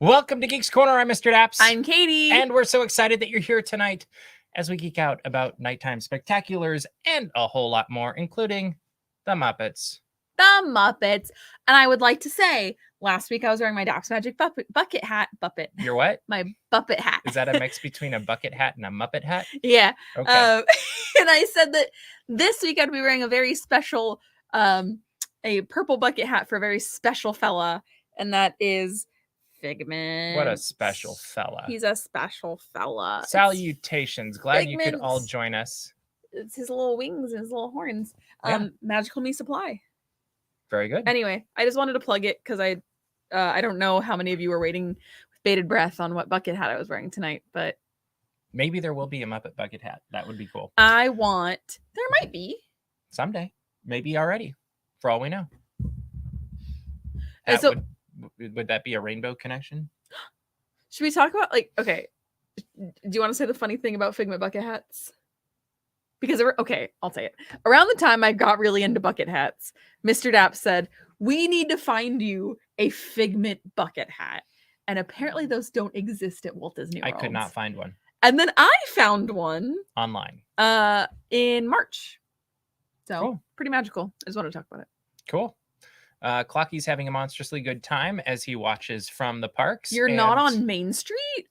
Welcome to Geeks Corner. I'm Mr. Daps. I'm Katie. And we're so excited that you're here tonight as we geek out about nighttime spectaculars and a whole lot more, including the Muppets. The Muppets. And I would like to say, last week I was wearing my Daps Magic bucket hat. Buppet. Your what? My Buppet hat. Is that a mix between a bucket hat and a Muppet hat? Yeah. Okay. And I said that this week I'd be wearing a very special, a purple bucket hat for a very special fella. And that is Figment. What a special fella. He's a special fella. Salutations. Glad you could all Figment. join us. It's his little wings and his little horns. Yeah. Magical Me Supply. Very good. Anyway, I just wanted to plug it because I don't know how many of you were waiting with bated breath on what bucket hat I was wearing tonight, but Maybe there will be a Muppet bucket hat. That would be cool. there might be. Someday. Maybe already, for all we know. And That so would that be a rainbow connection? should we talk about okay, do you want to say the funny thing about Figment bucket hats? Because I'll say it. Around the time I got really into bucket hats, Mr. Daps said, "We need to find you a Figment bucket hat." And apparently those don't exist at Walt Disney World. I could not find one And then I found one online. in March. So Cool. pretty magical. I just want to talk about it. Cool. Clocky's having a monstrously good time as he watches from the parks. You're not on Main Street?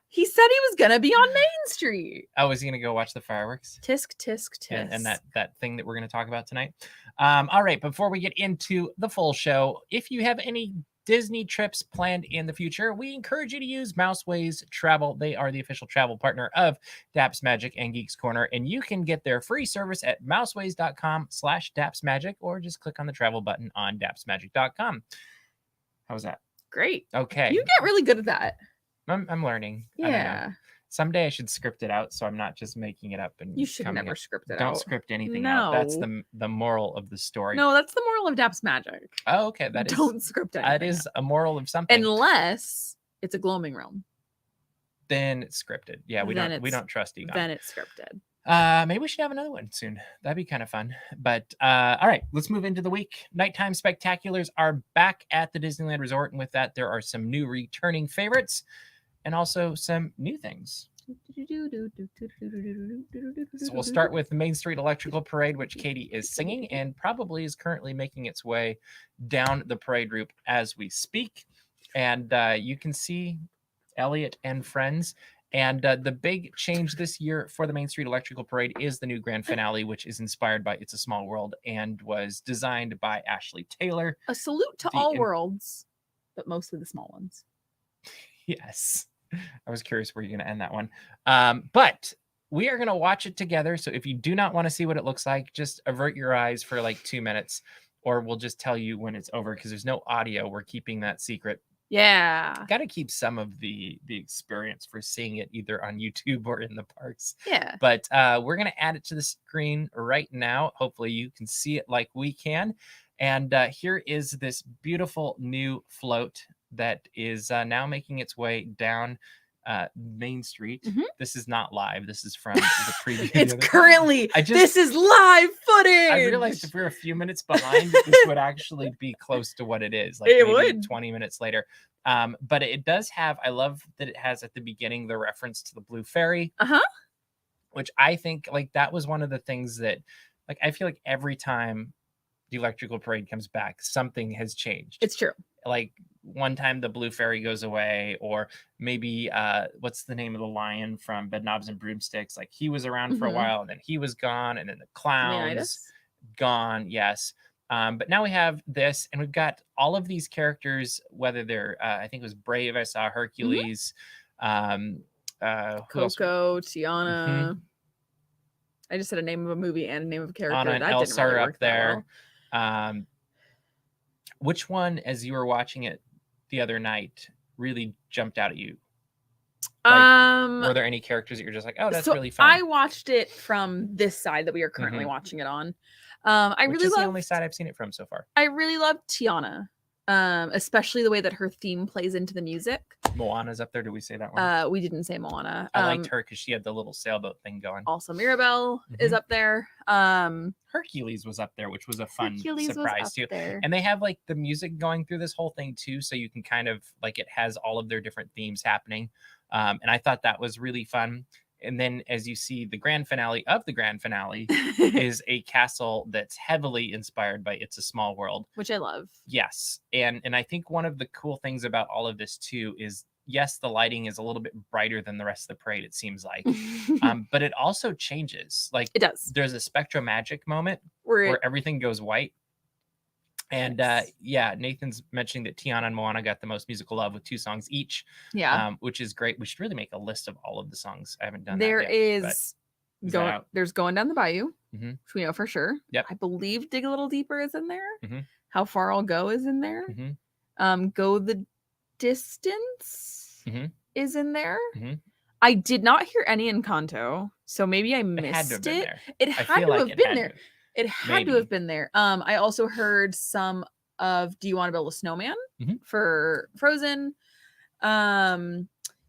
He said he was gonna be on Main Street. Oh, is he gonna go watch the fireworks? Tisk, tisk, tisk. And that thing that we're going to talk about tonight. All right, before we get into the full show, if you have any Disney trips planned in the future, we encourage you to use Mouseways Travel. They are the official travel partner of Daps Magic and Geeks Corner, and you can get their free service at mouseways.com/dapsmagic, or just click on the travel button on dapsmagic.com. How's that? Great. Okay. You get really good at that. I'm learning. I don't know. Yeah. Someday I should script it out so I'm not just making it up and You should coming never up. script it Don't out. script anything out. That's No. the moral of the story. No, that's the moral of Daps Magic. Oh, okay. That is Don't script anything. that is out. a moral of something. Unless it's a gloaming realm. Then it's scripted. Yeah, we Then don't trust Egon. Then it's scripted. Maybe we should have another one soon. That'd be kind of fun. But all right, let's move into the week. Nighttime spectaculars are back at the Disneyland Resort, and with that, there are some new returning favorites and also some new things. So we'll start with the Main Street Electrical Parade, which Katie is singing and probably is currently making its way down the parade route as we speak. And you can see Elliot and friends. And the big change this year for the Main Street Electrical Parade is the new grand finale, which is inspired by It's a Small World and was designed by Ashley Taylor. A salute to all worlds, but mostly the small ones. Yes. I was curious where you're going to end that one. But we are going to watch it together. So if you do not want to see what it looks like, just avert your eyes for like 2 minutes, or we'll just tell you when it's over because there's no audio. We're keeping that secret. Yeah. Got to keep some of the experience for seeing it either on YouTube or in the parks. Yeah. But we're going to add it to the screen right now. Hopefully you can see it like we can. And here is this beautiful new float that is now making its way down Main Street. Mhm. This is not live. This is from the preview. It's currently, I just- this is live footage. I realized if we were a few minutes behind, this would actually be close to what it is. Like It maybe would. 20 minutes later. But it does have, I love that it has at the beginning the reference to the Blue Fairy. Uh-huh. Which I think like that was one of the things that like I feel like every time the Electrical Parade comes back, something has changed. It's true. Like one time the Blue Fairy goes away, or maybe what's the name of the lion from Bedknobs and Broomsticks? Like he was around for a Mhm. while and then he was gone, and then the clowns Leonidas? gone. Yes. But now we have this, and we've got all of these characters, whether they're I think it was Brave, I saw Hercules, who else? Coco, Tiana. Mhm. I just said a name of a movie and a name of a character. Anna and That Elsa didn't really are work up that there. well. Which one, as you were watching it the other night, really jumped out at you? Were there any characters that you're just like, oh, that's so really fun? I watched it from this side that we are currently watching it on. I Which really is love the only side I've seen it from so far. I really love Tiana. especially the way that her theme plays into the music. Moana's up there. Did we say that one? We didn't say Moana. I liked her because she had the little sailboat thing going. Also, Mirabelle is up there. Hercules was up there, which was a fun Hercules surprise too. There. And they have like the music going through this whole thing too, so you can kind of like, it has all of their different themes happening. And I thought that was really fun. And then as you see, the grand finale of the grand finale is a castle that's heavily inspired by It's a Small World, which I love. Yes. And I think one of the cool things about all of this too is, yes, the lighting is a little bit brighter than the rest of the parade, it seems like. But it also changes. Like, it does. There's a Spectrum Magic moment where everything goes white. And yeah, Nathan's mentioning that Tiana and Moana got the most musical love with 2 songs each. Yeah. Which is great. We should really make a list of all of the songs. I haven't done there that yet. There's Going Down the Bayou, Mhm. which we know for sure. Yep. I believe Dig a Little Deeper is in there. Mhm. How Far I'll Go is in there. Mhm. Go the Distance Mhm. is in there. Mhm. I did not hear any Encanto, so maybe I missed it. It had to have been there. It had to have been there. I also heard some of Do You Want to Build a Snowman for Frozen.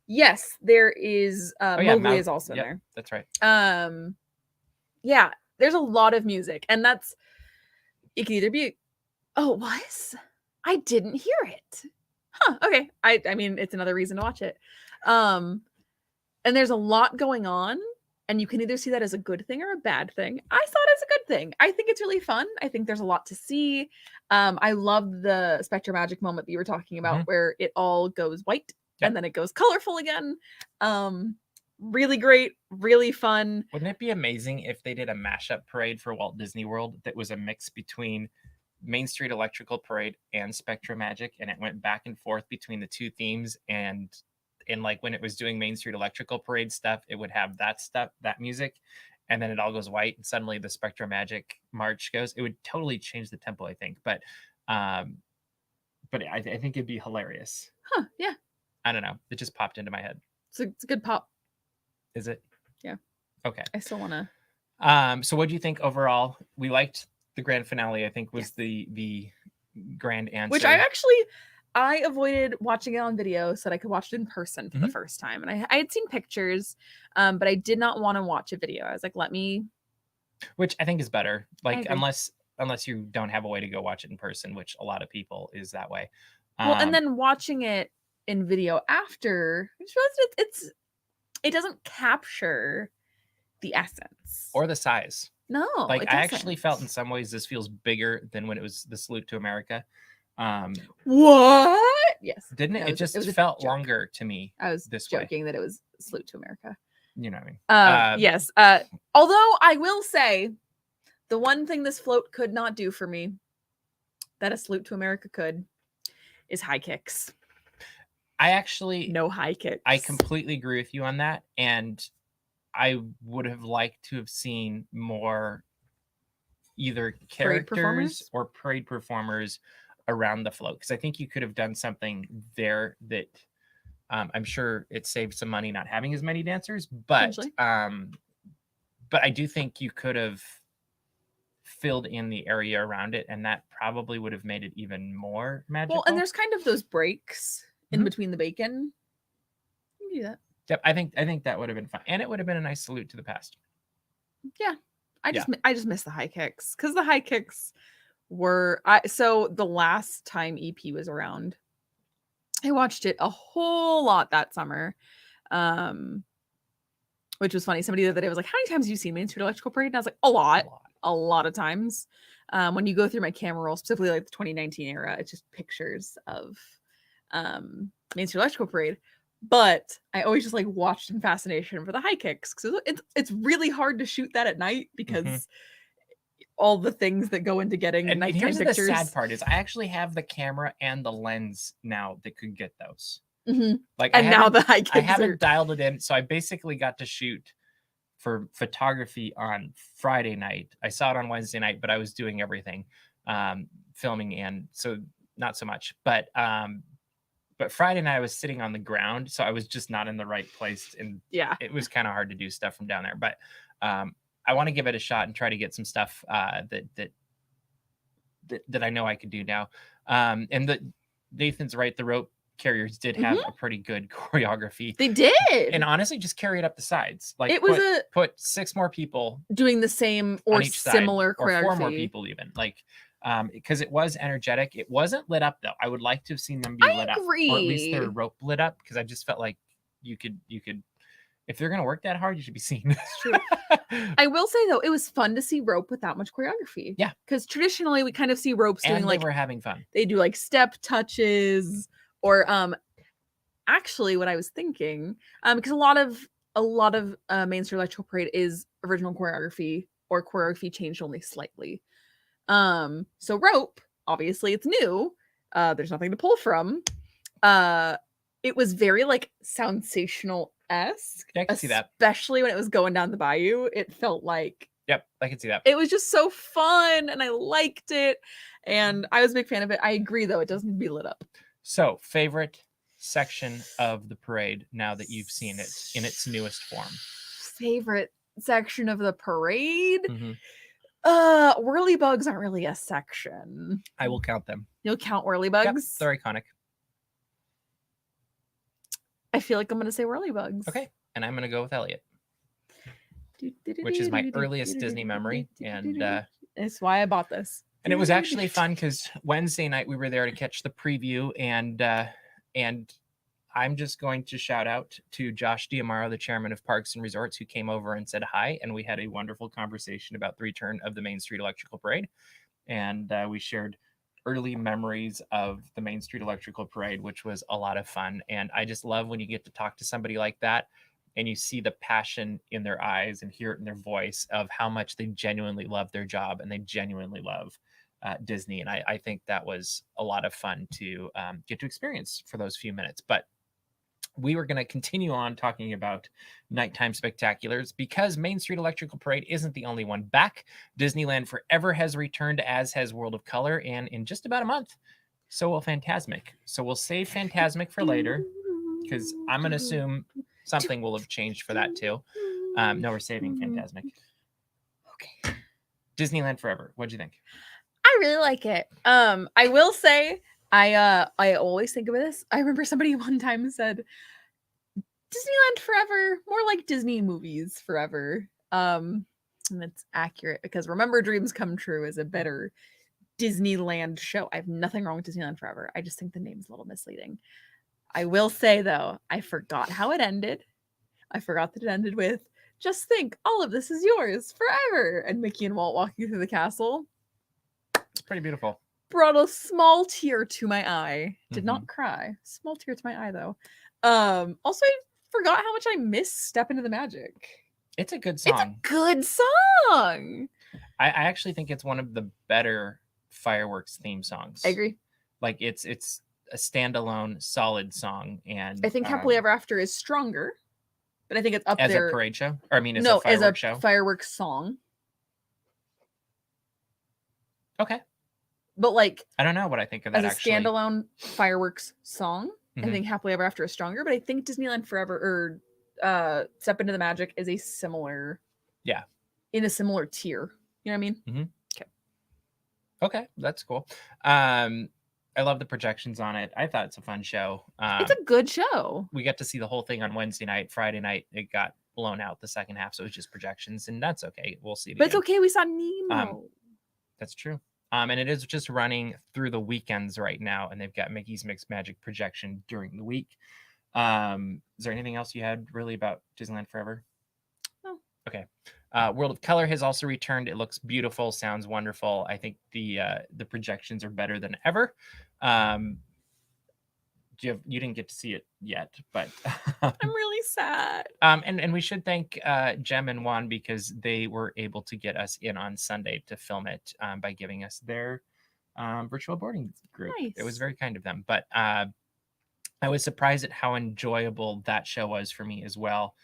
Yes, there is Mowgli is also in there. That's right. Yeah, there's a lot of music, and it can either be I didn't hear it. Huh, okay. I mean, it's another reason to watch it. And there's a lot going on. And you can either see that as a good thing or a bad thing. I saw it as a good thing. I think it's really fun. I think there's a lot to see. I love the Spectrum Magic moment that you were talking about where it all goes white and then it goes colorful again. Really great, really fun. Wouldn't it be amazing if they did a mashup parade for Walt Disney World that was a mix between Main Street Electrical Parade and Spectrum Magic, and it went back and forth between the 2 themes, and like when it was doing Main Street Electrical Parade stuff, it would have that music, and then it all goes white, and suddenly the Spectrum Magic march goes. It would totally change the tempo, I think. But I think it'd be hilarious. Huh? Yeah. I don't know. It just popped into my head. It's a good pop. Is it? Yeah. Okay. I still want to. So what do you think overall? We liked the grand finale. I think was the grand answer. Which I avoided watching it on video so that I could watch it in person for the first time. And I had seen pictures, but I did not want to watch a video. I was like, which I think is better. Like, unless you don't have a way to go watch it in person, which a lot of people is that way. Well, and then watching it in video after, it doesn't capture the essence. Or the size. No. Like, I actually felt in some ways this feels bigger than when it was the Salute to America. What? Yes. Didn't it? It just felt longer to me. I was joking that it was Salute to America. You know what I mean? Yes. Although I will say, the one thing this float could not do for me that a Salute to America could is high kicks. No high kicks. I completely agree with you on that. And I would have liked to have seen more either characters or parade performers around the float, because I think you could have done something there that I'm sure it saved some money not having as many dancers, but I do think you could have filled in the area around it, and that probably would have made it even more magical. Well, and there's kind of those breaks in between the bacon. You can do that. Yep, I think that would have been fun, and it would have been a nice salute to the past. Yeah, I just miss the high kicks, because the high kicks were so the last time EP was around, I watched it a whole lot that summer, which was funny. Somebody the other day was like, "How many times have you seen Main Street Electrical Parade?" And I was like, a lot of times. When you go through my camera roll, specifically like the 2019 era, it's just pictures of Main Street Electrical Parade. But I always just like watched in fascination for the high kicks, because it's really hard to shoot that at night, because all the things that go into getting nighttime here's pictures. The sad part is I actually have the camera and the lens now that could get those. Like, and now the high kicks. I haven't dialed it in, so I basically got to shoot for photography on Friday night. I saw it on Wednesday night, but I was doing everything, filming, and so not so much. But Friday night I was sitting on the ground, so I was just not in the right place, and it was kind of hard to do stuff from down there. But I want to give it a shot and try to get some stuff that I know I could do now. And Nathan's right. The rope carriers did have a pretty good choreography. They did. And honestly, just carry it up the sides. Like It was put 6 more people doing the same or on each similar side, or 4 more choreography. people even. Like, because it was energetic. It wasn't lit up though. I would like to have seen them be lit up, or at least their rope lit up, because I just felt like you could. If they're gonna work that hard, you should be seen. It's true. I will say though, it was fun to see rope with that much choreography. Yeah. Because traditionally we kind of see ropes doing And like they were having fun. they do like step touches, or actually what I was thinking, because a lot of Main Street Electrical Parade is original choreography or choreography changed only slightly. So rope, obviously it's new. There's nothing to pull from. It was very like Soundsational-esque. Yeah, I can see that. Especially when it was going down the bayou. It felt like Yep, I can see that. it was just so fun and I liked it. And I was a big fan of it. I agree though, it doesn't need to be lit up. So, favorite section of the parade now that you've seen it in its newest form? Favorite section of the parade? Mhm. Whirly bugs aren't really a section. I will count them. You'll count whirly Yep, bugs? they're iconic. I feel like I'm gonna say whirly bugs. Okay, and I'm gonna go with Elliot, which is my earliest Disney memory, and it's why I bought this. it was actually fun because Wednesday night we were there to catch the preview, and I'm just going to shout out to Josh Diamaro, the chairman of Parks and Resorts, who came over and said hi, and we had a wonderful conversation about the return of the Main Street Electrical Parade, and we shared early memories of the Main Street Electrical Parade, which was a lot of fun. And I just love when you get to talk to somebody like that and you see the passion in their eyes and hear it in their voice of how much they genuinely love their job and they genuinely love Disney. And I think that was a lot of fun to get to experience for those few minutes. But we were going to continue on talking about nighttime spectaculars because Main Street Electrical Parade isn't the only one back. Disneyland Forever has returned, as has World of Color, and in just about a month, so will Fantasmic. So we'll save Fantasmic for later because I'm going to assume something will have changed for that too. No, we're saving Fantasmic. Okay. Disneyland Forever. What'd you think? I really like it. I will say I always think of this. I remember somebody one time said Disneyland Forever, more like Disney movies forever. And it's accurate because Remember Dreams Come True is a better Disneyland show. I have nothing wrong with Disneyland Forever. I just think the name's a little misleading. I will say though, I forgot how it ended. I forgot that it ended with just think all of this is yours forever, and Mickey and Walt walking through the castle. It's pretty beautiful. Brought a small tear to my eye. Did not cry. Small tear to my eye though. Also I forgot how much I miss Step Into the Magic. It's a good song. It's a good song. I actually think it's one of the better fireworks theme songs. I agree. Like it's a standalone solid song, and I think Happily Ever After is stronger, but I think it's up as there a parade show. Or I mean, as no, a fireworks as a show. fireworks song. Okay. But like I don't know what I think of that as a actually. standalone fireworks song. I Mhm. think Happily Ever After is stronger, but I think Disneyland Forever or Step Into the Magic is a similar, in a similar tier. You know what I mean? Okay, that's cool. I love the projections on it. I thought it's a fun show. It's a good show. We got to see the whole thing on Wednesday night. Friday night, it got blown out the second half, so it was just projections, and that's okay. We'll see it But it's again. okay. We saw Nemo. That's true. And it is just running through the weekends right now, and they've got Mickey's Mixed Magic projection during the week. Is there anything else you had really about Disneyland Forever? No. Okay. World of Color has also returned. It looks beautiful, sounds wonderful. I think the projections are better than ever. You didn't get to see it yet, but I'm really sad. and we should thank Jem and Juan because they were able to get us in on Sunday to film it by giving us their virtual boarding group. Nice. It was very kind of them, but I was surprised at how enjoyable that show was for me as well.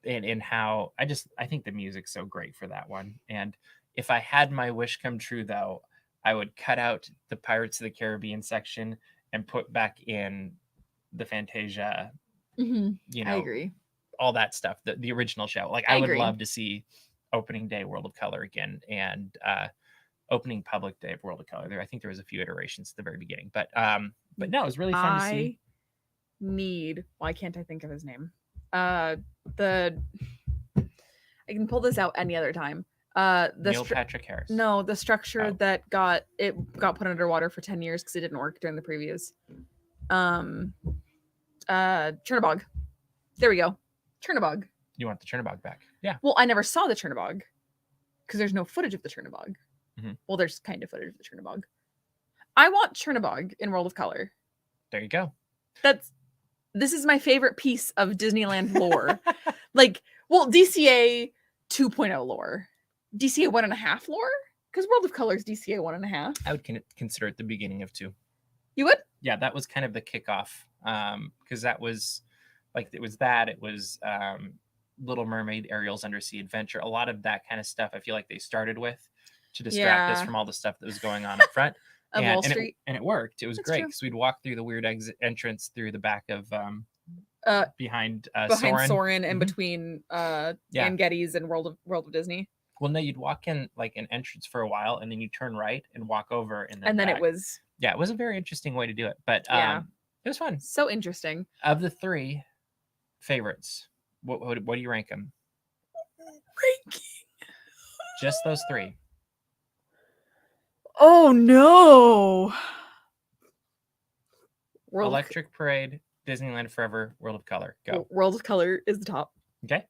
And how I think the music's so great for that one. And if I had my wish come true though, I would cut out the Pirates of the Caribbean section and put back in the Fantasia, you know, I agree. all that stuff, the original show. Like I would love to see opening day World of Color again. And opening public day of World of Color. I think there was a few iterations at the very beginning, but no, it was really fun to see. Why can't I think of his name? I can pull this out any other time. Neil Patrick Harris. No, the structure that got put underwater for 10 years because it didn't work during the previews. Chernabog. There we go. Chernabog. You want the Chernabog back? Yeah. Well, I never saw the Chernabog because there's no footage of the Chernabog. Mm-hmm. Well, there's kind of footage of the Chernabog. I want Chernabog in World of Color. There you go. This is my favorite piece of Disneyland lore. DCA 2.0 lore. DCA 1.5 lore? Because World of Color is DCA 1.5. I would consider it the beginning of 2. You would? Yeah, that was kind of the kickoff. Because that was it was Little Mermaid, Ariel's Undersea Adventure. A lot of that kind of stuff I feel like they started with to distract us from all the stuff that was going on up front. Wall Street. And it worked. It was great because we'd walk through the weird entrance through the back of behind Soarin' and between Dan Getty's and World of Disney. Well, no, you'd walk in like an entrance for a while and then you turn right and walk over and then it was it was a very interesting way to do it. But it was fun. So interesting. Of the 3 favorites, what do you rank them? Ranking. Just those 3. Oh no. Electric Parade, Disneyland Forever, World of Color. Go. World of Color is the top. Okay.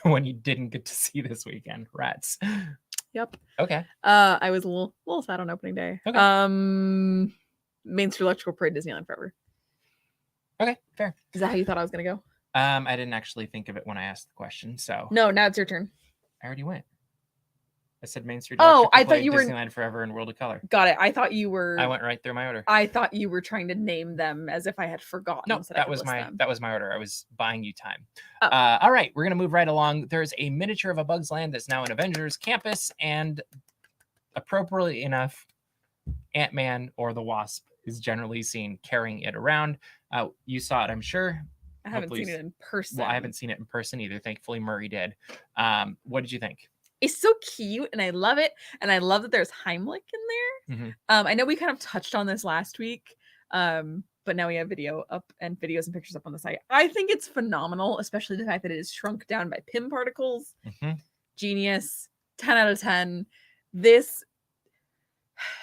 The one you didn't get to see this weekend. Rats. Yep. Okay. I was a little sad on opening day. Okay. Main Street Electrical Parade, Disneyland Forever. Okay, fair. Is that how you thought I was gonna go? I didn't actually think of it when I asked the question, so no, now it's your turn. I already went. I said Main Street. I thought you were Disneyland Forever and World of Color. Got it. I thought you were. I went right through my order. I thought you were trying to name them as if I had forgotten. No, so that was my order. I was buying you time. Oh. All right, we're gonna move right along. There's a miniature of a Bug's Land that's now in Avengers Campus, and appropriately enough, Ant-Man or the Wasp is generally seen carrying it around. You saw it, I'm sure. I haven't seen it in person. Well, I haven't seen it in person either. Thankfully, Murray did. What did you think? It's so cute and I love it. And I love that there's Heimlich in there. Mm-hmm. I know we kind of touched on this last week, but now we have video up and videos and pictures up on the site. I think it's phenomenal, especially the fact that it is shrunk down by Pym particles. Mm-hmm. Genius. 10 out of 10. This,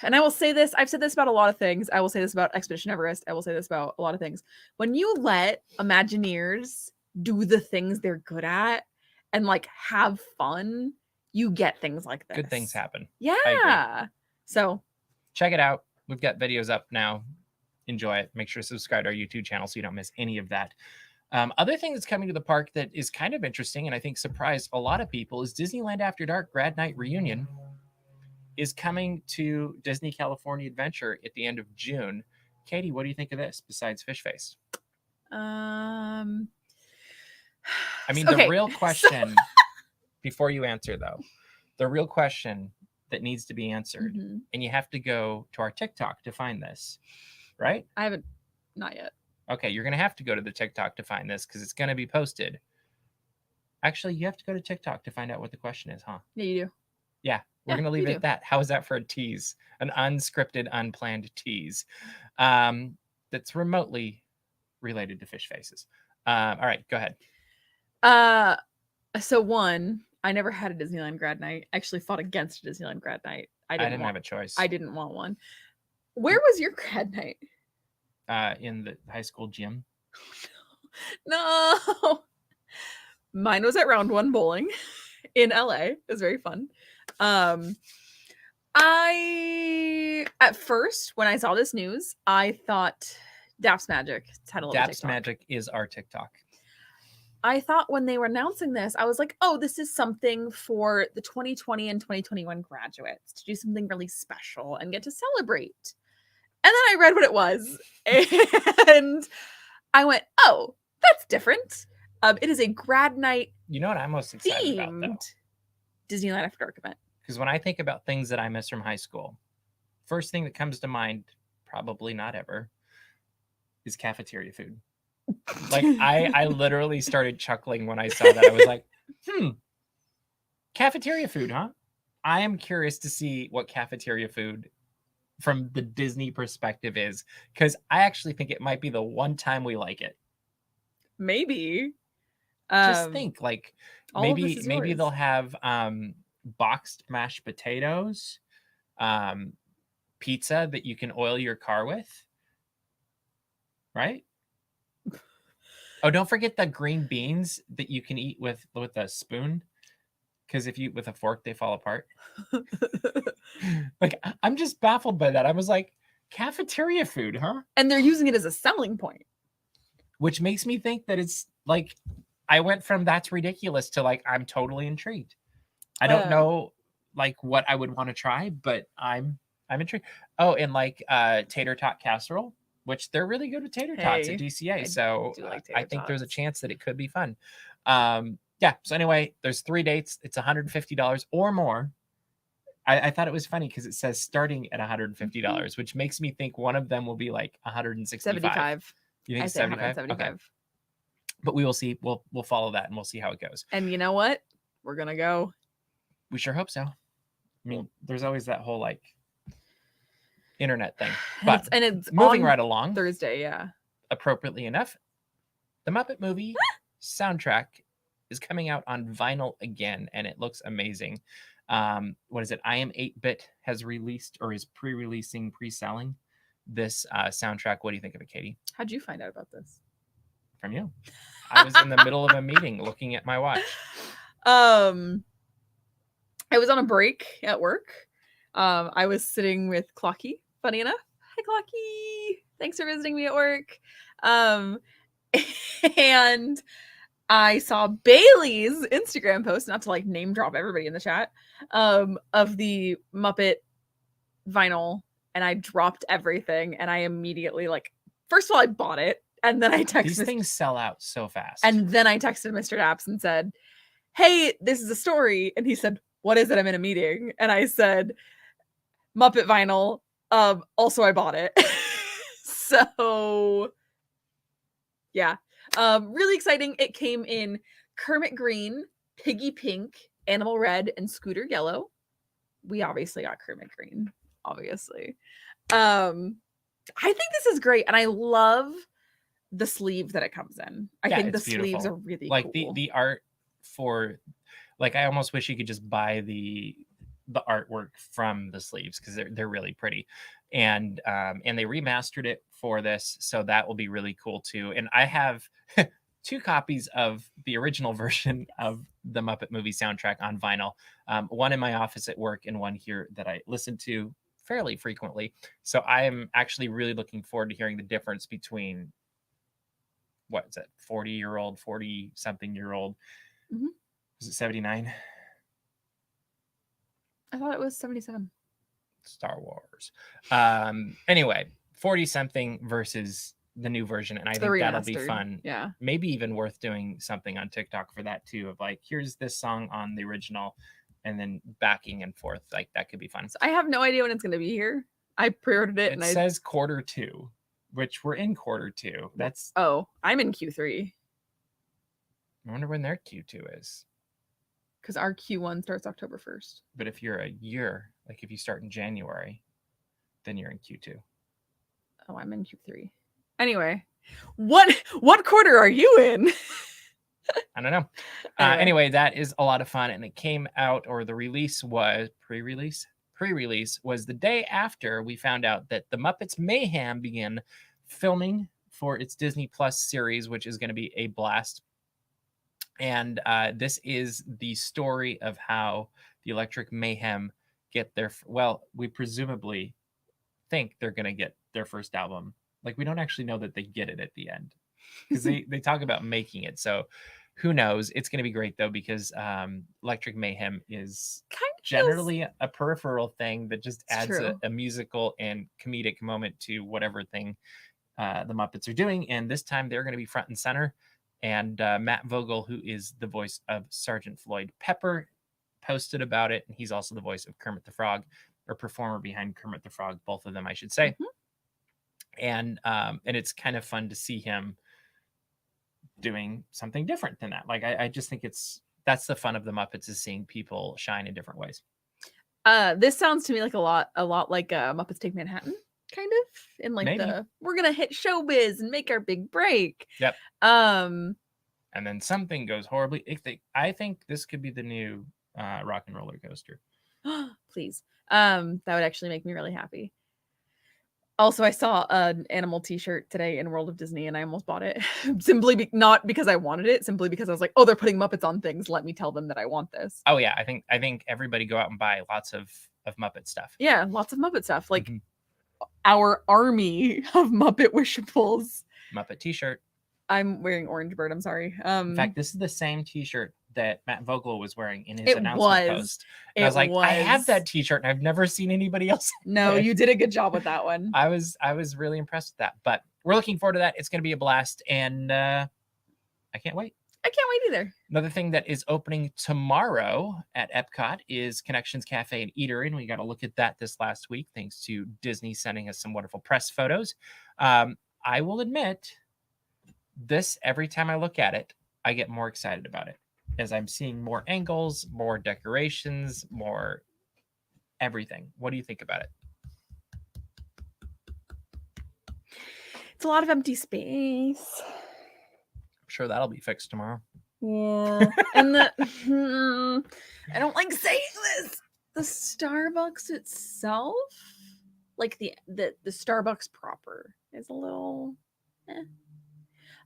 and I will say this, I've said this about a lot of things. I will say this about Expedition Everest. I will say this about a lot of things. When you let Imagineers do the things they're good at and have fun, you get things like this. Good things happen. Yeah. So check it out. We've got videos up now. Enjoy it. Make sure to subscribe to our YouTube channel so you don't miss any of that. Other thing that's coming to the park that is kind of interesting and I think surprised a lot of people is Disneyland After Dark Grad Nite Reunion is coming to Disney California Adventure at the end of June. Katie, what do you think of this besides Fish Face? I mean, the real question, before you answer though, the real question that needs to be answered, and you have to go to our TikTok to find this, right? I haven't, not yet. Okay, you're going to have to go to the TikTok to find this because it's going to be posted. Actually, you have to go to TikTok to find out what the question is, huh? Yeah, you do. Yeah, we're going to leave it at that. How is that for a tease? An unscripted, unplanned tease that's remotely related to Fish Faces. All right, go ahead. So one, I never had a Disneyland Grad Nite. I actually fought against a Disneyland Grad Nite. I didn't have a choice. I didn't want one. Where was your Grad Nite? In the high school gym. No. Mine was at Round One Bowling in LA. It was very fun. I at first when I saw this news, I thought Daps Magic title. Daps Magic is our TikTok. I thought when they were announcing this, I was like, oh, this is something for the 2020 and 2021 graduates to do something really special and get to celebrate. And then I read what it was. And I went, oh, that's different. It is a Grad Nite. You know what I'm most excited about, though? Disneyland After Dark event. Because when I think about things that I miss from high school, first thing that comes to mind, probably not ever, is cafeteria food. Like I literally started chuckling when I saw that. I was like, cafeteria food, huh? I am curious to see what cafeteria food from the Disney perspective is, because I actually think it might be the one time we like it. Maybe. Just think, like, all of this maybe is they'll yours. have boxed mashed potatoes, pizza that you can oil your car with, right? Oh, don't forget the green beans that you can eat with a spoon, because if you eat with a fork, they fall apart. Like, I'm just baffled by that. I was like, cafeteria food, huh? And they're using it as a selling point. Which makes me think that it's like, I went from that's ridiculous to like, I'm totally intrigued. I don't know like what I would want to try, but I'm intrigued. Oh, and like tater tot casserole, which they're really good with tater tots at Hey, DCA. I So do like I tater think there's a tots. chance that it could be fun. Yeah. So anyway, there's 3 dates. It's $150 or more. I thought it was funny because it says starting at $150, which makes me think one of them will be like 165. 75. You I think it's say 75? 175. Okay. But we will see. We'll follow that and we'll see how it goes. And you know what? We're gonna go. We sure hope so. I mean, there's always that whole like internet thing. But And it's moving on right along, Thursday, yeah. appropriately enough, the Muppet movie soundtrack is coming out on vinyl again, and it looks amazing. What is it? I Am 8-Bit has released or is pre-releasing, pre-selling this soundtrack. What do you think of it, Katie? How'd you find out about this? From you. I was in the middle of a meeting looking at my watch. I was on a break at work. I was sitting with Clocky, funny enough. Hi, Clocky. Thanks for visiting me at work. And I saw Bailey's Instagram post, not to like name drop everybody in the chat, of the Muppet vinyl, and I dropped everything, and I immediately like, first of all, I bought it, and then I texted These things sell out so fast. and then I texted Mr. Daps and said, "Hey, this is a story," and he said, "What is it? I'm in a meeting," and I said, "Muppet vinyl." Also, I bought it. So, yeah. Really exciting. It came in Kermit Green, Piggy Pink, Animal Red, and Scooter Yellow. We obviously got Kermit Green, obviously. I think this is great, and I love the sleeve that it comes in. I think the sleeves are really like cool. the art for, like, I almost wish you could just buy the artwork from the sleeves because they're really pretty, and they remastered it for this, so that will be really cool too. And I have 2 copies of the original version of the Muppet movie soundtrack on vinyl, one in my office at work and one here that I listen to fairly frequently. So I am actually really looking forward to hearing the difference between, what is it, 40-year-old, 40-something-year-old. Mhm. Is it 79? I thought it was 77. Star Wars. Anyway, 40-something versus the new version, and I think that'll be fun. Yeah. Maybe even worth doing something on TikTok for that too, of like, here's this song on the original and then backing and forth. Like, that could be fun. So I have no idea when it's going to be here. I pre-ordered it, It and says Q2, which we're in Q2. That's I'm in Q3. I wonder when their Q2 is. Because our Q1 starts October 1st. But if you're a year, like if you start in January, then you're in Q2. Oh, I'm in Q3. Anyway, what quarter are you in? I don't know. Anyway, that is a lot of fun, and it came out, or the release was pre-release was the day after we found out that the Muppets Mayhem began filming for its Disney Plus series, which is going to be a blast. And this is the story of how the Electric Mayhem get their, well, we presumably think they're going to get their first album. Like, we don't actually know that they get it at the end, because they talk about making it. So who knows? It's going to be great though, because Electric Mayhem is generally a peripheral thing that just adds a musical and comedic moment to whatever thing the Muppets are doing. And this time they're going to be front and center. And Matt Vogel, who is the voice of Sergeant Floyd Pepper, posted about it. And he's also the voice of Kermit the Frog, or performer behind Kermit the Frog, both of them, I should say. Mm-hmm. And it's kind of fun to see him doing something different than that. Like, I just think that's the fun of the Muppets, is seeing people shine in different ways. This sounds to me like a lot like Muppets Take Manhattan, kind of in like Maybe. we're gonna hit showbiz and make our big break. Yep. Um, And then something goes horribly. I think this could be the new rock and roller coaster. please. That would actually make me really happy. Also, I saw an animal T-shirt today in World of Disney, and I almost bought it simply not because I wanted it, simply because I was like, "Oh, they're putting Muppets on things. Let me tell them that I want this." Oh yeah, I think everybody go out and buy lots of Muppet stuff. Yeah, lots of Muppet stuff, like Mhm. our army of Muppet wishables. Muppet T-shirt. I'm wearing Orange Bird. I'm sorry. In fact, this is the same T-shirt that Matt Vogel was wearing in his It announcement was. post. And I was like, I have that T-shirt, and I've never seen anybody else. No, you did a good job with that one. I was really impressed with that. But we're looking forward to that. It's going to be a blast, and I can't wait. I can't wait either. Another thing that is opening tomorrow at EPCOT is Connections Cafe and Eatery, and we got to look at that this last week, thanks to Disney sending us some wonderful press photos. I will admit, this every time I look at it, I get more excited about it as I'm seeing more angles, more decorations, more everything. What do you think about it? It's a lot of empty space. I'm sure that'll be fixed tomorrow. Yeah. And I don't like saying this. The Starbucks itself, like the Starbucks proper, is a little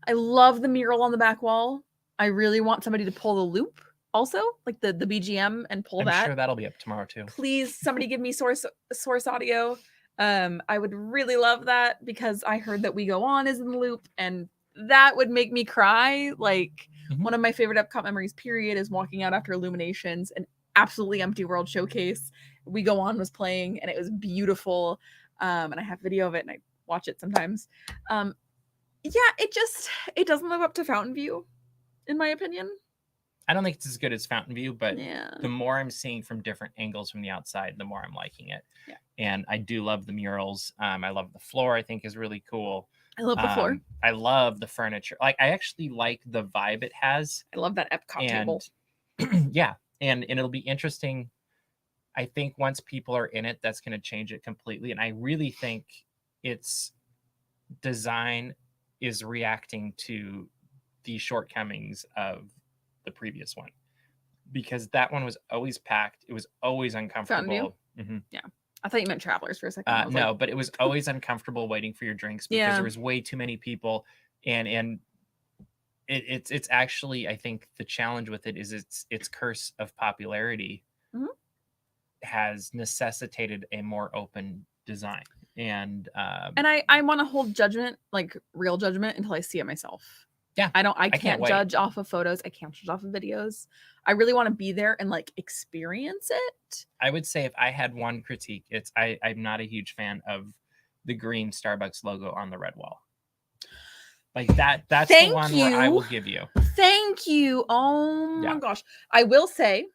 I love the mural on the back wall. I really want somebody to pull the loop also, like the BGM, and pull that. I'm sure that'll be up tomorrow too. Please, somebody give me source audio. I would really love that because I heard that We Go On is in the loop, and that would make me cry. Like one of my favorite Epcot memories, period, is walking out after Illuminations, an absolutely empty world showcase. We Go On was playing, and it was beautiful. And I have video of it, and I watch it sometimes. Yeah, it doesn't live up to Fountain View, in my opinion. I don't think it's as good as Fountain View, but yeah, the more I'm seeing from different angles from the outside, the more I'm liking it. Yeah. And I do love the murals. I love the floor. I think is really cool. I love the floor. I love the furniture. Like I actually like the vibe it has. I love that Epcot table. Yeah, and it'll be interesting. I think once people are in it, that's going to change it completely. And I really think its design is reacting to the shortcomings of the previous one, because that one was always packed. It was always uncomfortable. Yeah, I thought you meant Travelers for a second. No, but it was always uncomfortable waiting for your drinks because there was way too many people, and it's actually, I think the challenge with it is its curse of popularity has necessitated a more open design. And I want to hold judgment, like real judgment, until I see it myself. Yeah, I can't judge off of photos. I can't judge off of videos. I really want to be there and like experience it. I would say if I had one critique, it's I'm not a huge fan of the green Starbucks logo on the red wall. Like that's the one where I will give you. Thank you. Oh my gosh. I will say,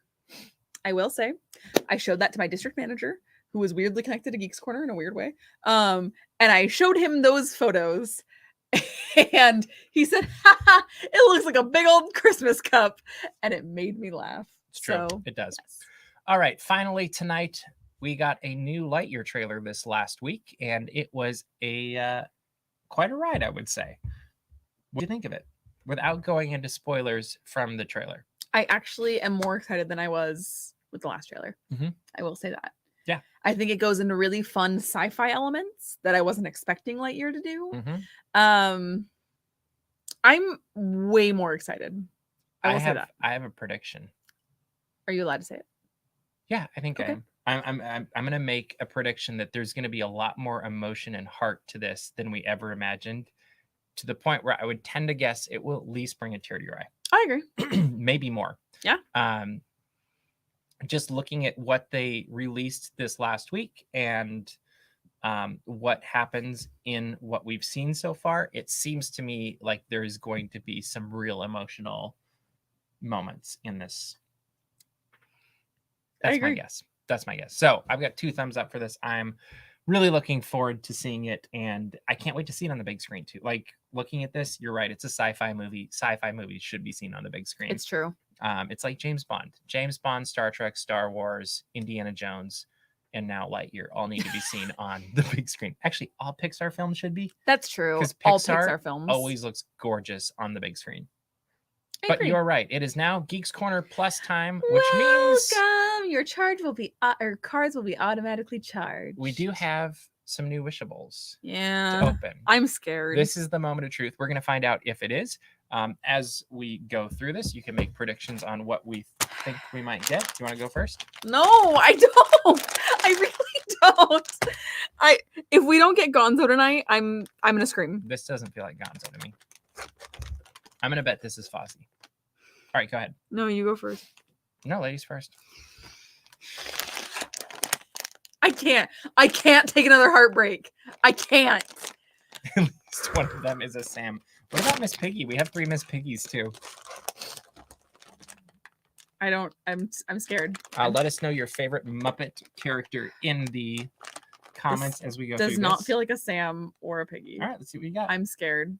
I showed that to my district manager, who was weirdly connected to Geeks Corner in a weird way. And I showed him those photos. And he said, haha, it looks like a big old Christmas cup. And it made me laugh. It's true. It does. Yes. All right. Finally, tonight, we got a new Lightyear trailer this last week, and it was quite a ride, I would say. What do you think of it? Without going into spoilers from the trailer. I actually am more excited than I was with the last trailer. I will say that. Yeah. I think it goes into really fun sci-fi elements that I wasn't expecting Lightyear to do. I'm way more excited. I will say that. I have a prediction. Are you allowed to say it? Yeah, I think okay. I'm going to make a prediction that there's going to be a lot more emotion and heart to this than we ever imagined, to the point where I would tend to guess it will at least bring a tear to your eye. I agree. Maybe more. Yeah. Just looking at what they released this last week and what happens in what we've seen so far, it seems to me like there's going to be some real emotional moments in this. That's my guess. That's my guess. So I've got 2 thumbs up for this. I'm really looking forward to seeing it, and I can't wait to see it on the big screen too. Like looking at this, you're right. It's a sci-fi movie. Sci-fi movies should be seen on the big screen. It's true. It's like James Bond, Star Trek, Star Wars, Indiana Jones, and now Lightyear all need to be seen on the big screen. Actually, all Pixar films should be. That's true. Because All Pixar Pixar films always looks gorgeous on the big screen. I But agree. you're right. It is now Geeks Corner Plus time, which means Welcome. Your charge will be or cards will be automatically charged. we do have some new wishables to Yeah. open. I'm scared. This is the moment of truth. We're going to find out if it is. As we go through this, you can make predictions on what we think we might get. Do you want to go first? No, I don't. I really don't. If we don't get Gonzo tonight, I'm gonna scream. This doesn't feel like Gonzo to me. I'm going to bet this is Fozzie. All right, go ahead. No, you go first. No, ladies first. I can't take another heartbreak. I can't. At least one of them is a Sam. What about Miss Piggy? We have 3 Miss Piggies too. I'm scared. Let us know your favorite Muppet character in the comments as we go through Does not this. feel like a Sam or a Piggy. All right, let's see what we got. I'm scared.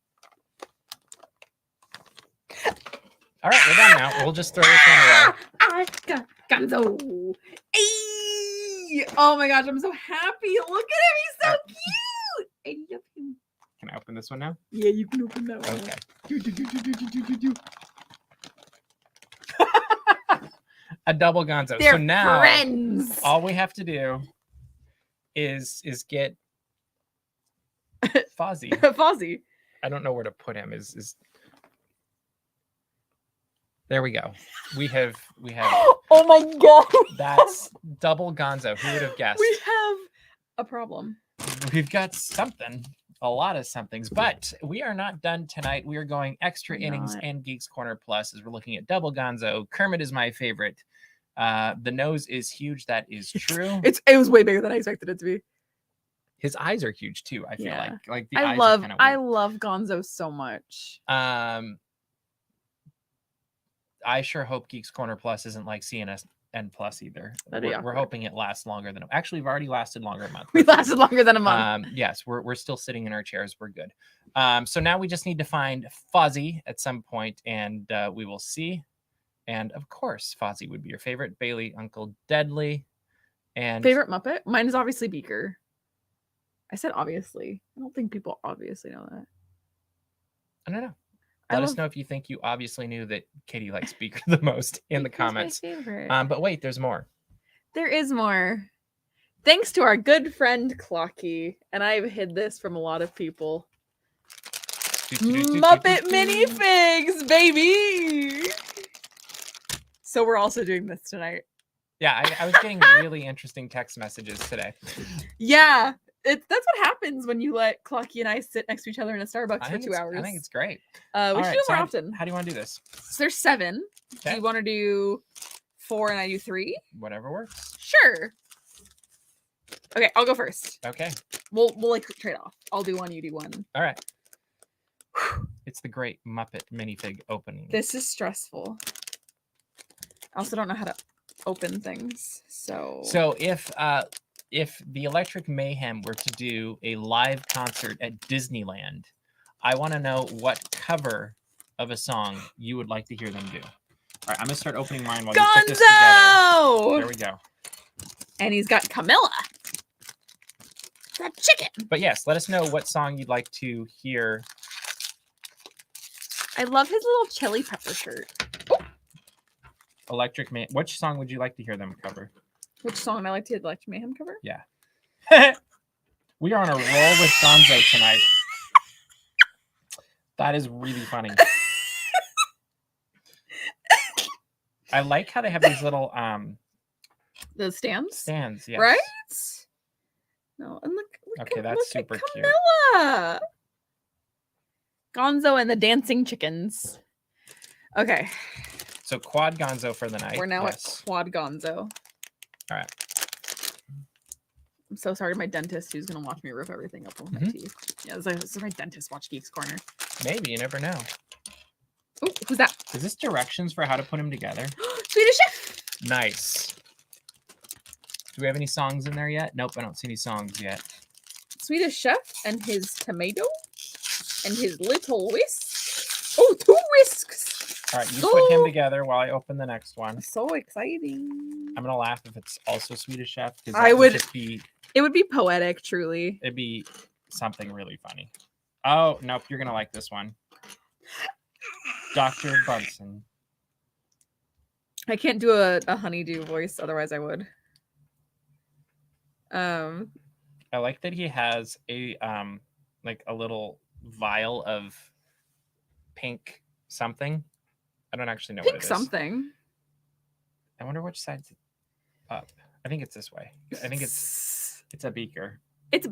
All right, we're done now. We'll just throw this one away. I got Gonzo. Ay! Oh my gosh, I'm so happy. Look at him. He's so cute. I love him. Can I open this one now? Yeah, you can open that one. Okay. A double Gonzo. They're so now friends. all we have to do is get Fozzie. Fozzie. I don't know where to put him. Is there we go. We have Oh my god. that's double Gonzo. Who would have guessed? We have a problem. We've got something, a lot of somethings, but we are not done tonight. We are going extra We're innings not. and Geeks Corner Plus as we're looking at double Gonzo. Kermit is my favorite. The nose is huge. That is true. It was way bigger than I expected it to be. His eyes are huge too. I feel Yeah. like the I eyes love are kind I of love Gonzo so much. I sure hope Geeks Corner Plus isn't like CNS and Plus either. That'd be We're awkward. hoping it lasts longer than actually we've already lasted longer a month. We lasted longer than a month. Yes, we're still sitting in our chairs. We're good. So now we just need to find Fozzie at some point, and we will see. And of course, Fozzie would be your favorite. Bailey, Uncle Deadly, and Favorite Muppet? Mine is obviously Beaker. I said obviously. I don't think people obviously know that. I don't know. I Let us love- know if you think you obviously knew that Katie likes Beaker the most in the Beaker's my comments. favorite. But wait, there's more. There is more. Thanks to our good friend Clocky, and I've hid this from a lot of people. Muppet minifigs, baby! So we're also doing this tonight. Yeah, I was getting really interesting text messages today. Yeah, that's what happens when you let Clocky and I sit next to each other in a Starbucks I for think 2 it's- hours. I think it's great. We All should right, do it so more how- often. How do you want to do this? So there's 7. Do Okay. you want to do 4 and I do 3? Whatever works. Sure. Okay, I'll go first. Okay. We'll like trade off. I'll do 1, you do 1. All right. It's the great Muppet minifig opening. This is stressful. I also don't know how to open things. So if the Electric Mayhem were to do a live concert at Disneyland, I want to know what cover of a song you would like to hear them do. All right, I'm gonna start opening mine while you put this together. Gonzo! There we go. And he's got Camilla. That chicken. But yes, let us know what song you'd like to hear. I love his little chili pepper shirt. Electric Mayhem. Which song would you like to hear them cover? Which song I like to hear the Electric Mayhem cover? We are on a roll with Gonzo tonight. That is really funny. I like how they have these little The stands? stands. Yes. Right? No, and look Okay, at, that's look super at cute. Camilla. Gonzo and the dancing chickens. Okay, So quad Gonzo for the night. we're now Yes. at Quad Gonzo. All right. I'm so sorry to my dentist who's gonna watch me rip everything up with my Mhm. teeth. Yeah, this is my dentist watch Geeks Corner. Maybe, you never know. Oh, who's that? Is this directions for how to put them together? Swedish Chef. Nice. Do we have any songs in there yet? Nope, I don't see any songs yet. Swedish Chef and his tomato and his little whisk. Oh, 2 whisks. All right, you put him together while I open the next one. So exciting. I'm gonna laugh if it's also Swedish Chef because I would- just be. It would be poetic, truly. It'd be something really funny. Oh nope, you're gonna like this one. Dr. Bunsen. I can't do a honeydew voice, otherwise I would. I like that he has a like a little vial of pink something. I don't actually know what it Pink is. something. I wonder which side's up. I think it's this way. I think it's a beaker. It's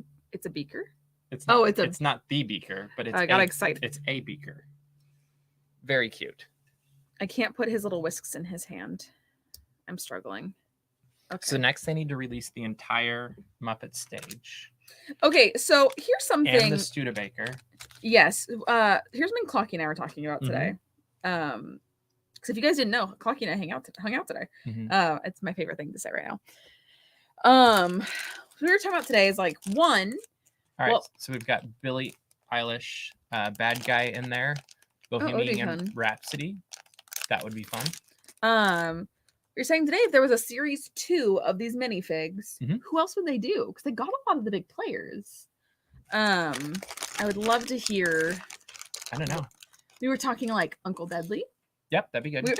a beaker. It's not, it's a. it's not the beaker, but it's I got excited. It's a beaker. Very cute. I can't put his little whisks in his hand. I'm struggling. Okay. So next they need to release the entire Muppet stage. Okay, so here's something. And the Studebaker. Yes. Here's something Clocky and I were talking about today. Because if you guys didn't know, Clocky and I hung out today. It's my favorite thing to say right now. What we were talking about today is like one. All right, so we've got Billie Eilish, bad guy in there, Bohemian Rhapsody. That would be fun. You're saying today if there was a series 2 of these minifigs, Mhm. who else would they do? Because they got a lot of the big players. I would love to hear. I don't know. We were talking like Uncle Deadly. Yep, that'd be good.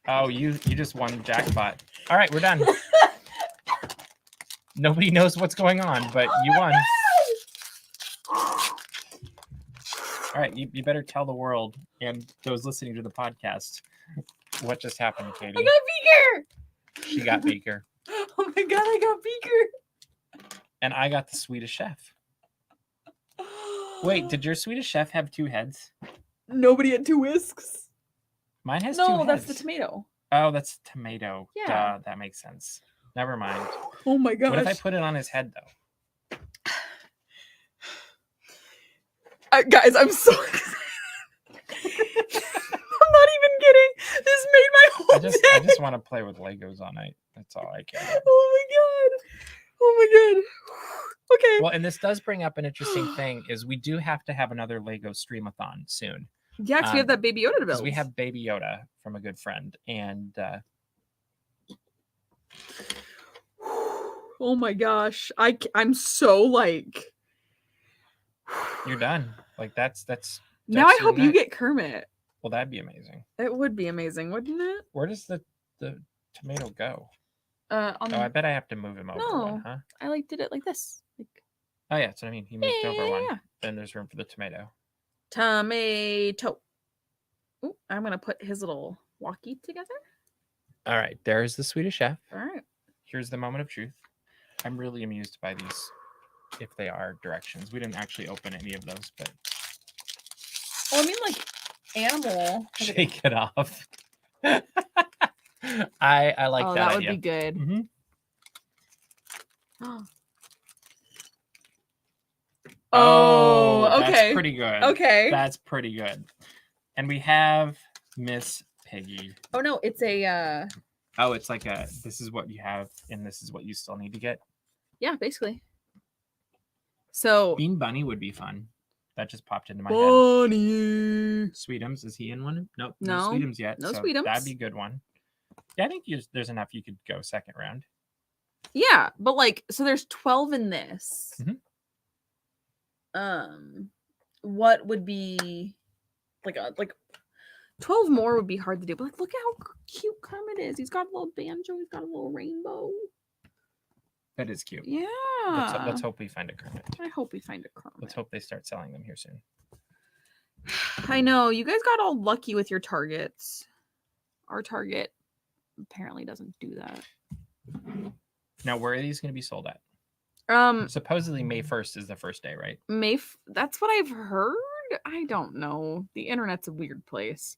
Oh, you just won jackpot. All right, we're done. Nobody knows what's going on, but you won. All right, you better tell the world and those listening to the podcast what just happened, Katie. I got Beaker! She got Beaker. Oh my god, I got Beaker! And I got the Swedish Chef. Wait, did your Swedish Chef have 2 heads? Nobody had 2 whisks. Mine has 2 No, heads. that's the tomato. Oh, that's tomato. Yeah. Duh, that makes sense. Never mind. Oh my gosh. What if I put it on his head, though? Guys, I'm so excited. I'm not even kidding. This made my whole I day. just want to play with Legos all night. That's all I care about. Oh my god. Oh my god. Okay. Well, and this does bring up an interesting thing is we do have to have another Lego Streamathon soon. Yeah, because we have that Baby Yoda to build. We have Baby Yoda from a good friend. And oh my gosh. I'm so like you're done. Like that's now I your hope you neck. get Kermit. Well, that'd be amazing. It would be amazing, wouldn't it? Where does the tomato go? On I bet I have to move him over one, huh? I like did it like this. Like, Oh yeah, that's what I mean. He moved over one. yeah. Then there's room for the tomato. Tomato. Ooh, I'm gonna put his little walkie together. All right, there's the Swedish Chef. All right. Here's the moment of truth. I'm really amused by these, if they are directions. We didn't actually open any of those, but Well, I mean, like animal. shake it off. I like oh, that that idea. would be good. Mhm. Oh, that's okay. pretty good. Okay. That's pretty good. And we have Miss Piggy. Oh no, it's a Oh, it's like this is what you have, and this is what you still need to get. yeah, basically. So Bean Bunny would be fun. That just popped into my head. Bunny. Sweetums, is he in one? Nope, No, no Sweetums yet. no so Sweetums. That'd be a good one. Yeah, I think there's enough you could go second round. Yeah, but like, so there's 12 in this. Mhm. What would be like 12 more would be hard to do. But like, look at how cute Kermit is. He's got a little banjo. He's got a little rainbow. That is cute. Yeah. Let's hope we find a Kermit. I hope we find a Kermit. Let's hope they start selling them here soon. I know you guys got all lucky with your targets. Our Target apparently doesn't do that. Now, where are these going to be sold at? Supposedly May 1st is the first day, right? That's what I've heard. I don't know. The internet's a weird place.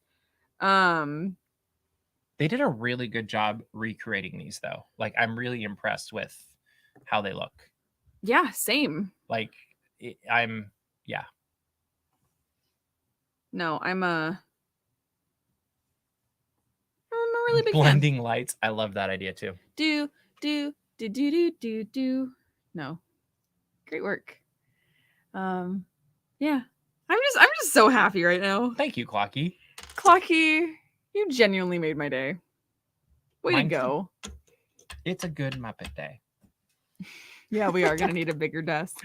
They did a really good job recreating these, though. Like, I'm really impressed with how they look. Yeah, same. Like, yeah. No, I'm a really big Blending lights. I love that idea too. fan. Do. No. Great work. Yeah. I'm just so happy right now. Thank you, Clocky. Clocky, you genuinely made my day. Way Mine to too. go. It's a good Muppet day. Yeah, we are gonna need a bigger desk.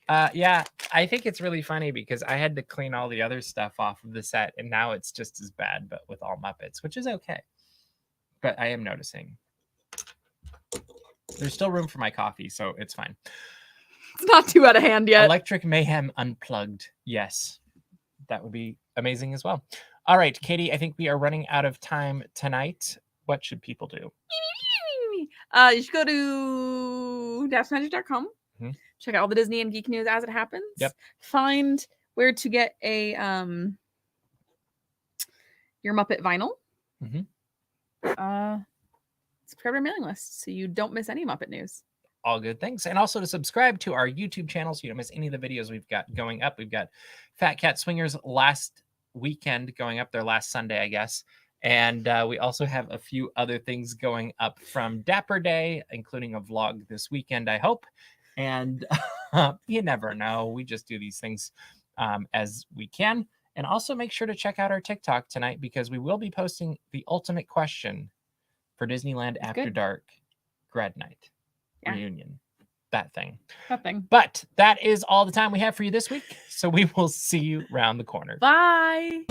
Yeah, I think it's really funny because I had to clean all the other stuff off of the set, and now it's just as bad, but with all Muppets, which is okay. But I am noticing there's still room for my coffee, so it's fine. It's not too out of hand yet. Electric Mayhem Unplugged. Yes, that would be amazing as well. All right, Katie, I think we are running out of time tonight. What should people do? You should go to dapsmagic.com. Mhm. Check out all the Disney and geek news as it happens. Yep. Find where to get a your Muppet vinyl. Mhm. Subscribe to our mailing list so you don't miss any Muppet news. All good things. And also to subscribe to our YouTube channel so you don't miss any of the videos we've got going up. We've got Fat Cat Swingers last weekend going up there, last Sunday, I guess. And we also have a few other things going up from Dapper Day, including a vlog this weekend, I hope. And you never know. We just do these things as we can. And also make sure to check out our TikTok tonight because we will be posting the ultimate question for Disneyland After Dark Grad Nite Reunion. That thing. But that is all the time we have for you this week. So we will see you around the corner. Bye.